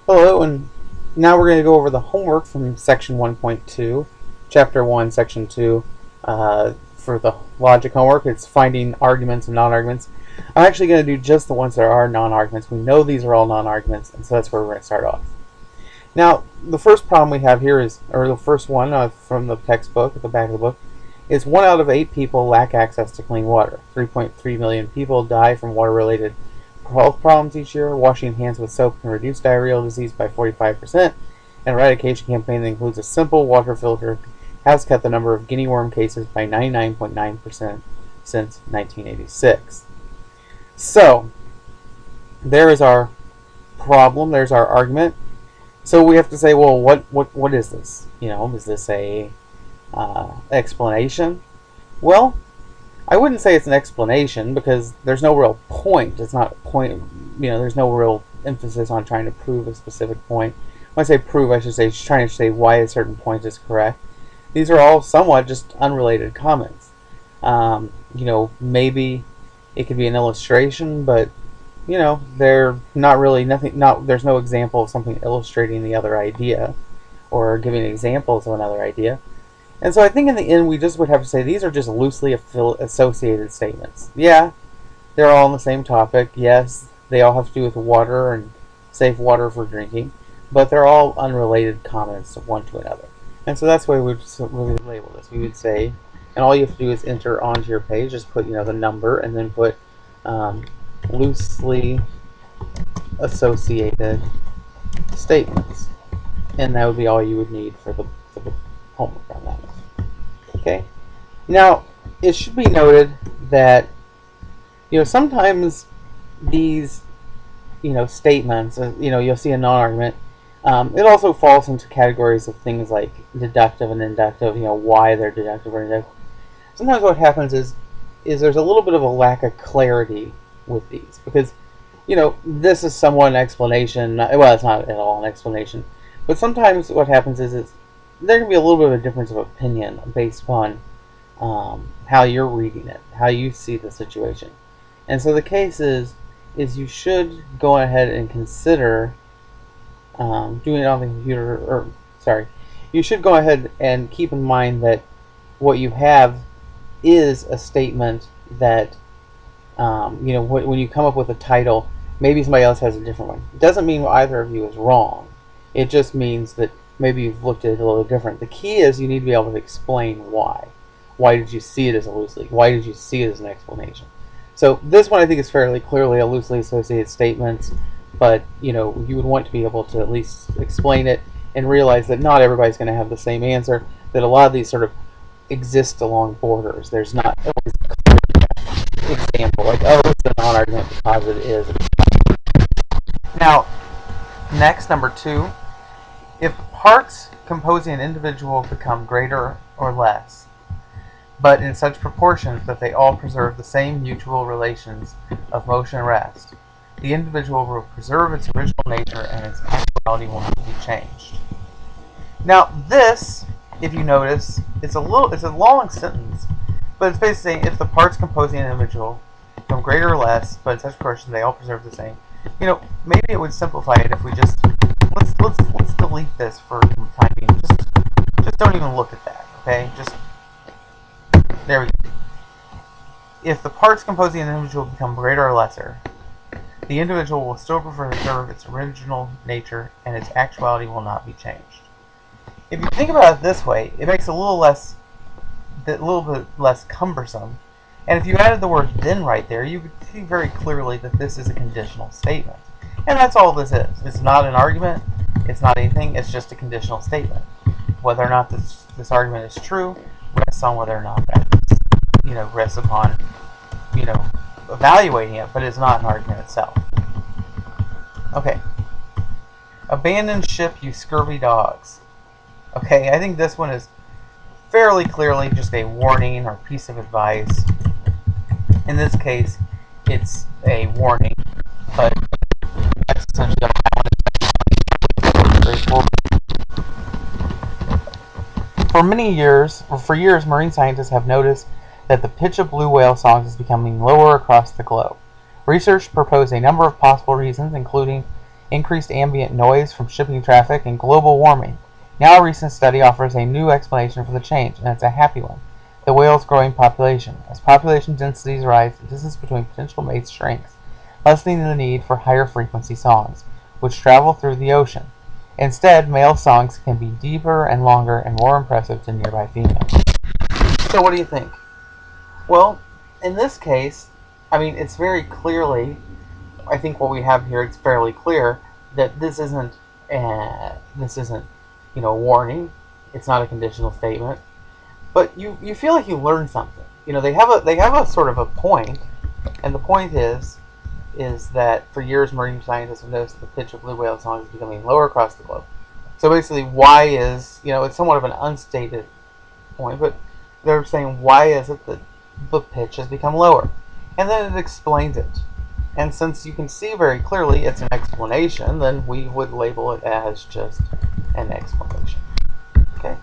Hello, and now we're going to go over the homework from section 1.2, chapter 1, section 2. For the logic homework, it's finding arguments and non-arguments. I'm actually going to do just the ones that are non-arguments. We know these are all non-arguments, and so that's where we're going to start off. Now, the first problem we have here is, or the first one from the textbook, at the back of the book, is 1 out of 8 people lack access to clean water. 3.3 million people die from water-related health problems each year. Washing hands with soap can reduce diarrheal disease by 45%. An eradication campaign that includes a simple water filter has cut the number of guinea worm cases by 99.9% since 1986. So, there is our problem. There's our argument. So we have to say, well, what is this? Is this a explanation? Well, I wouldn't say it's an explanation because there's no real point. It's not a point, there's no real emphasis on trying to prove a specific point. When I say prove, I should say trying to say why a certain point is correct. These are all somewhat just unrelated comments. Maybe it could be an illustration, but they're not really there's no example of something illustrating the other idea or giving examples of another idea. And so I think in the end we just would have to say these are just loosely associated statements. Yeah, they're all on the same topic. Yes, they all have to do with water and safe water for drinking, but they're all unrelated comments of one to another. And so that's why we would really label this. We would say, and all you have to do is enter onto your page, just put the number and then put loosely associated statements, and that would be all you would need for the homework on that. Okay. Now, it should be noted that sometimes these statements, you'll see a non-argument. It also falls into categories of things like deductive and inductive. Why they're deductive or inductive. Sometimes what happens is there's a little bit of a lack of clarity with these because this is somewhat an explanation. Well, it's not at all an explanation, but sometimes what happens is there can be a little bit of a difference of opinion based upon how you're reading it, how you see the situation. And so the case is you should go ahead and consider doing it on the computer, you should go ahead and keep in mind that what you have is a statement that when you come up with a title, maybe somebody else has a different one. It doesn't mean either of you is wrong. It just means that maybe you've looked at it a little different. The key is you need to be able to explain why. Why did you see it as a loosely? Why did you see it as an explanation? So this one I think is fairly clearly a loosely associated statement, but you would want to be able to at least explain it and realize that not everybody's going to have the same answer, that a lot of these sort of exist along borders. There's not always a clear example, like, oh, it's a non-argument because it is. Now, next, number 2. If parts composing an individual become greater or less, but in such proportions that they all preserve the same mutual relations of motion and rest, the individual will preserve its original nature and its actuality will not be changed. Now this, if you notice, it's a long sentence, but it's basically saying if the parts composing an individual become greater or less, but in such proportion they all preserve the same. Maybe it would simplify it if we just let's delete this for the time being. Just don't even look at that. Okay, there we go. If the parts composing an individual become greater or lesser, the individual will still preserve its original nature, and its actuality will not be changed. If you think about it this way, it makes it a little bit less cumbersome. And if you added the word "then" right there, you could see very clearly that this is a conditional statement. And that's all this is. It's not an argument. It's not anything. It's just a conditional statement. Whether or not this argument is true rests on whether or not that rests upon evaluating it, but it's not an argument itself. Okay. Abandon ship, you scurvy dogs. Okay, I think this one is fairly clearly just a warning or piece of advice. In this case, it's a warning, but that's essentially straightforward. For years, marine scientists have noticed that the pitch of blue whale songs is becoming lower across the globe. Research proposed a number of possible reasons, including increased ambient noise from shipping traffic, and global warming. Now a recent study offers a new explanation for the change, and it's a happy one. The whale's growing population. As population densities rise, the distance between potential mates shrinks, lessening the need for higher frequency songs, which travel through the ocean. Instead, male songs can be deeper and longer and more impressive to nearby females. So what do you think? Well, in this case, I mean, it's very clearly, I think what we have here, it's fairly clear that this isn't, a warning. It's not a conditional statement. But you feel like you learned something. They have a sort of a point, and the point is that for years marine scientists have noticed that the pitch of blue whale songs is becoming lower across the globe. So basically, why is, it's somewhat of an unstated point, but they're saying, why is it that the pitch has become lower? And then it explains it. And since you can see very clearly it's an explanation, then we would label it as just an explanation. Okay.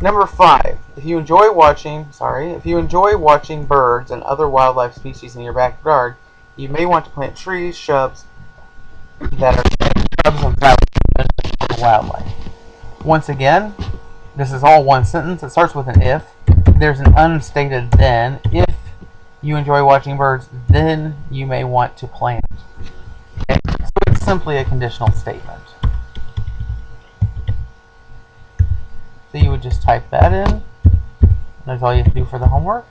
Number 5. If you enjoy watching birds and other wildlife species in your backyard, you may want to plant trees, shrubs that are shrubs and flowers for wildlife. Once again, this is all one sentence. It starts with an if. There's an unstated then. If you enjoy watching birds, then you may want to plant. Okay? So it's simply a conditional statement. So you would just type that in. That's all you have to do for the homework.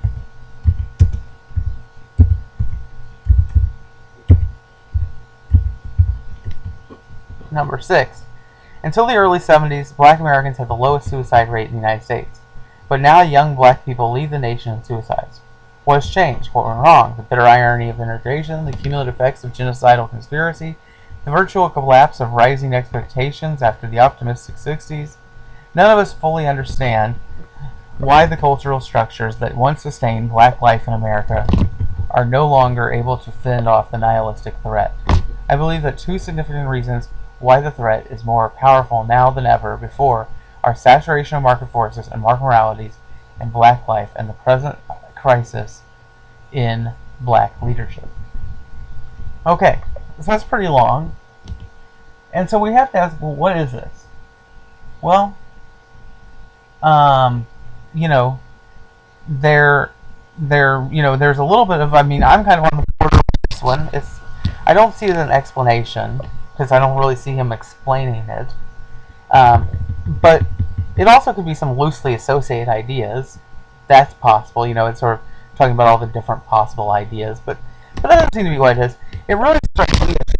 Number 6. Until the early 70s, black Americans had the lowest suicide rate in the United States. But now young black people lead the nation in suicides. What has changed? What went wrong? The bitter irony of integration, the cumulative effects of genocidal conspiracy, the virtual collapse of rising expectations after the optimistic 60s. None of us fully understand why the cultural structures that once sustained black life in America are no longer able to fend off the nihilistic threat. I believe that 2 significant reasons why the threat is more powerful now than ever before are saturation of market forces and market moralities in black life and the present crisis in black leadership. Okay, so that's pretty long. And so we have to ask, well, what is this? Well, there's a little bit of, I'm kind of on the border with this one. I don't see it as an explanation, because I don't really see him explaining it. But it also could be some loosely associated ideas. That's possible. It's sort of talking about all the different possible ideas, but that doesn't seem to be what it is. It really strikes me that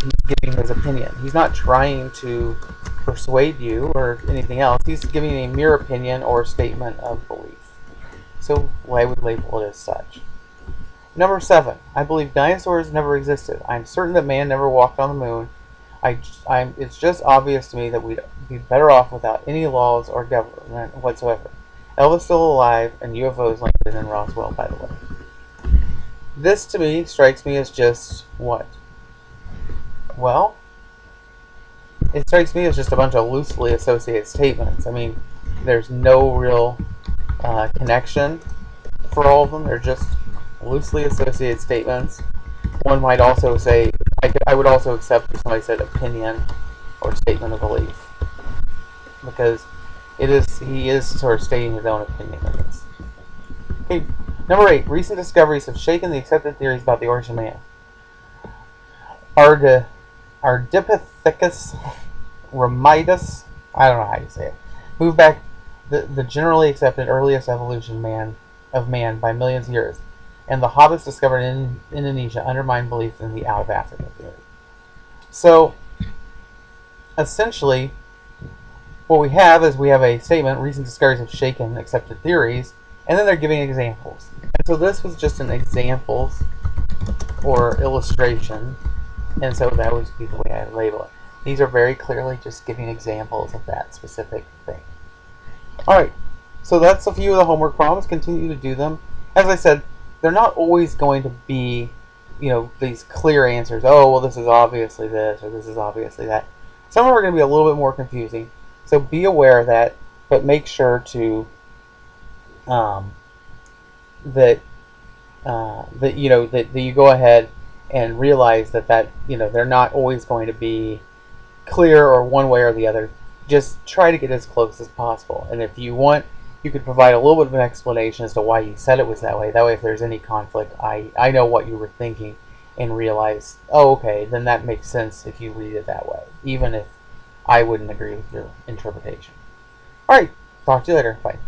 he's giving his opinion. He's not trying to persuade you or anything else. He's giving a mere opinion or statement of belief. So I would label it as such. Number 7. I believe dinosaurs never existed. I'm certain that man never walked on the moon. It's just obvious to me that we'd be better off without any laws or government whatsoever. Elvis still alive, and UFOs landed in Roswell, by the way. This, to me, strikes me as just what? Well, it strikes me as just a bunch of loosely associated statements. There's no real connection for all of them. They're just loosely associated statements. One might also say, I would also accept if somebody said opinion or statement of belief, because he is sort of stating his own opinion in this. Okay, number 8. Recent discoveries have shaken the accepted theories about the origin of man. Ardipithecus remitus, I don't know how you say it, moved back the generally accepted earliest evolution of man by millions of years, and the hobbits discovered in Indonesia undermined belief in the out of Africa theory. So, essentially, what we have is a statement, recent discoveries have shaken accepted theories, and then they're giving examples. And so this was just an examples or illustration, and so that would be the way I label it. These are very clearly just giving examples of that specific thing. Alright, so that's a few of the homework problems. Continue to do them. As I said, they're not always going to be, these clear answers. Oh, well, this is obviously this, or this is obviously that. Some of them are going to be a little bit more confusing. So be aware of that, but make sure to that you go ahead and realize that they're not always going to be clear or one way or the other. Just try to get as close as possible. And if you want, you could provide a little bit of an explanation as to why you said it was that way. That way, if there's any conflict, I know what you were thinking and realize, oh, okay, then that makes sense if you read it that way, even if I wouldn't agree with your interpretation. All right, talk to you later. Bye.